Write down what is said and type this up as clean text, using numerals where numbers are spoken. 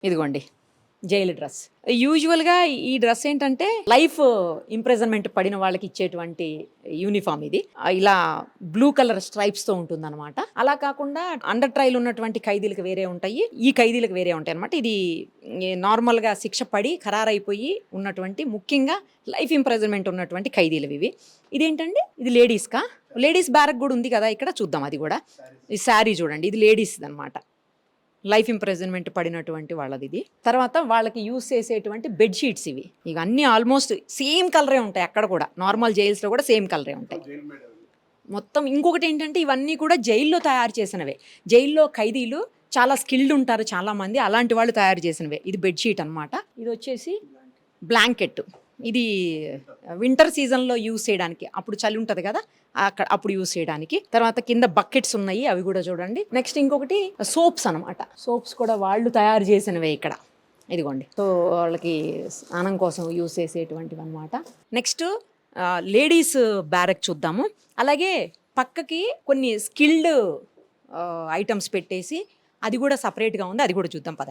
ఇదిగోండి jail dress. యూజువల్గా ఈ డ్రెస్ ఏంటంటే లైఫ్ ఇంప్రెజన్మెంట్ పడిన వాళ్ళకి ఇచ్చేటువంటి యూనిఫామ్ ఇది. ఇలా బ్లూ కలర్ స్ట్రైప్స్ తో ఉంటుంది అనమాట. అలా కాకుండా అండర్ ట్రయల్ ఉన్నటువంటి ఖైదీలకు వేరే ఉంటాయి, ఈ ఖైదీలకు వేరే ఉంటాయి అనమాట. ఇది నార్మల్ గా శిక్ష పడి ఖరారైపోయి ఉన్నటువంటి ముఖ్యంగా లైఫ్ ఇంప్రెజన్మెంట్ ఉన్నటువంటి ఖైదీలు ఇవి. ఇదేంటండి, ఇది లేడీస్కా? లేడీస్ బ్యారక్ కూడా ఉంది కదా ఇక్కడ, చూద్దాం అది కూడా. ఈ శారీ చూడండి, ఇది లేడీస్ అనమాట, లైఫ్ ఇంప్రెజన్మెంట్ పడినటువంటి వాళ్ళది ఇది. తర్వాత వాళ్ళకి యూస్ చేసేటువంటి బెడ్షీట్స్ ఇవి. ఇక అన్నీ ఆల్మోస్ట్ సేమ్ కలరే ఉంటాయి అక్కడ కూడా, నార్మల్ జైల్స్లో కూడా సేమ్ కలరే ఉంటాయి మొత్తం. ఇంకొకటి ఏంటంటే ఇవన్నీ కూడా జైల్లో తయారు చేసినవే. జైల్లో ఖైదీలు చాలా స్కిల్డ్ ఉంటారు చాలామంది, అలాంటి వాళ్ళు తయారు చేసినవే. ఇది బెడ్షీట్ అనమాట. ఇది వచ్చేసి బ్లాంకెట్. ఇది వింటర్ సీజన్లో యూస్ చేయడానికి, అప్పుడు చలి ఉంటుంది కదా అప్పుడు యూస్ చేయడానికి. తర్వాత కింద బకెట్స్ ఉన్నాయి, అవి కూడా చూడండి. నెక్స్ట్ ఇంకొకటి సోప్స్ అనమాట. సోప్స్ కూడా వాళ్ళు తయారు చేసినవే ఇక్కడ, ఇదిగోండి. సో వాళ్ళకి స్నానం కోసం యూస్ చేసేటువంటివి అనమాట. నెక్స్ట్ లేడీస్ బ్యారక్ చూద్దాము. అలాగే పక్కకి కొన్ని స్కిల్డ్ ఐటమ్స్ పెట్టేసి అది కూడా సపరేట్గా ఉంది, అది కూడా చూద్దాం పదండి.